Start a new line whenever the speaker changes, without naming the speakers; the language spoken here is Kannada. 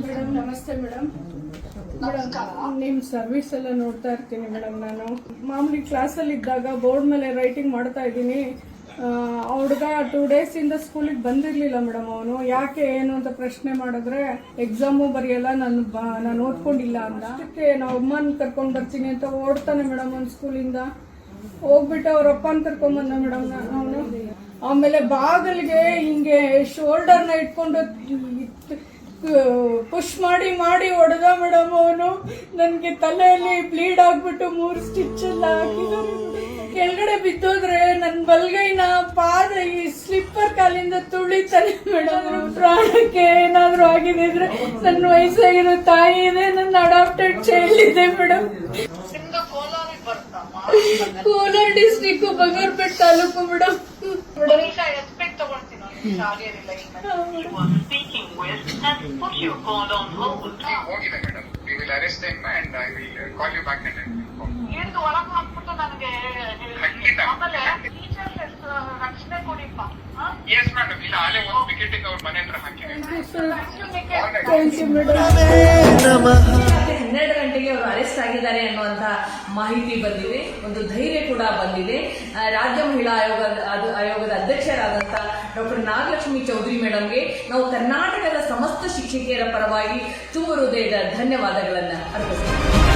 ಮೇಡಮ್ ನಮಸ್ತೆ ಮೇಡಮ್. ನಿಮ್ಮ ಸರ್ವಿಸ್ ಎಲ್ಲ ನೋಡ್ತಾ ಇರ್ತೀನಿ ಮೇಡಮ್. ನಾನು ಮಾಮೂಲಿ ಕ್ಲಾಸಲ್ಲಿ ಇದ್ದಾಗ ಬೋರ್ಡ್ ಮೇಲೆ ರೈಟಿಂಗ್ ಮಾಡ್ತಾ ಇದ್ದೀನಿ. ಹುಡುಗ 2 days ಇಂದ ಸ್ಕೂಲಿಗೆ ಬಂದಿರಲಿಲ್ಲ ಮೇಡಮ್. ಅವನು ಯಾಕೆ ಏನು ಅಂತ ಪ್ರಶ್ನೆ ಮಾಡಿದ್ರೆ ಎಕ್ಸಾಮು ಬರೆಯಲ್ಲ, ನಾನು ಓದ್ಕೊಂಡಿಲ್ಲ ಅಂದ. ಅದಕ್ಕೆ ನಾವು ಅಮ್ಮನ ಕರ್ಕೊಂಡು ಬರ್ತೀನಿ ಅಂತ ಓಡ್ತಾನೆ ಮೇಡಮ್. ಅವ್ನು ಸ್ಕೂಲಿಂದ ಹೋಗ್ಬಿಟ್ಟು ಅವ್ರ ಅಪ್ಪನ ಕರ್ಕೊಂಡ್ ಬಂದ ಮೇಡಮ್. ಅವನು ಆಮೇಲೆ ಬಾಗಿಲಿಗೆ ಹಿಂಗೆ ಶೋಲ್ಡರ್ನ ಇಟ್ಕೊಂಡು ಪುಷ್ ಮಾಡಿ ಹೊಡೆದ ಮೇಡಮ್. ಅವನು ನನಗೆ ತಲೆಯಲ್ಲಿ ಬ್ಲೀಡ್ ಆಗ್ಬಿಟ್ಟು 3 ಸ್ಟಿಚ್ ಎಲ್ಲ ಹಾಕಿದ್ದಾರೆ. ಕೆಳಗಡೆ ಬಿದ್ದೋದ್ರೆ ನನ್ನ ಬಲ್ಗೈನ ಪಾದ ಈ ಸ್ಲಿಪ್ಪರ್ ಕಾಲಿಂದ ತುಳಿತಾರೆ ಮೇಡಮ್. ಪ್ರಾಣಕ್ಕೆ ಏನಾದ್ರು ಆಗಿದ್ರೆ ನನ್ನ ವಯಸ್ಸಾಗಿರೋ ತಾಯಿ ಇದೆ, ನನ್ನ ಅಡಾಪ್ಟೆಡ್ ಚೈಲ್ಡ್ ಇದೆ madam. Kolar district Bangarpet taluk madam.
ರಕ್ಷಣೆ ಕೊಡಿಪ್ಪ. ಎಸ್ ಮೇಡಮ್, ಇಲ್ಲ ಅಲ್ಲೇ ಒಂದು ವಿಕೆಟಿಗೆ ಅವ್ರ ಮನೆ ಹತ್ರ ಹಾಕಿದೆ.
12 ಗಂಟೆಗೆ ಅವರು ಅರೆಸ್ಟ್ ಆಗಿದ್ದಾರೆ ಅನ್ನುವಂತ ಮಾಹಿತಿ ಬಂದಿದೆ. ಒಂದು ಧೈರ್ಯ ಕೂಡ ಬಂದಿದೆ. ರಾಜ್ಯ ಮಹಿಳಾ ಆಯೋಗದ ಅಧ್ಯಕ್ಷರಾದಂತಹ ಡಾಕ್ಟರ್ ನಾಗಲಕ್ಷ್ಮಿ ಚೌಧರಿ ಮೇಡಮ್ಗೆ ನಾವು ಕರ್ನಾಟಕದ ಸಮಸ್ತ ಶಿಕ್ಷಕಿಯರ ಪರವಾಗಿ ತುಂಬ ಹೃದಯದ ಧನ್ಯವಾದಗಳನ್ನು ಅರ್ಪಿಸುತ್ತೇವೆ.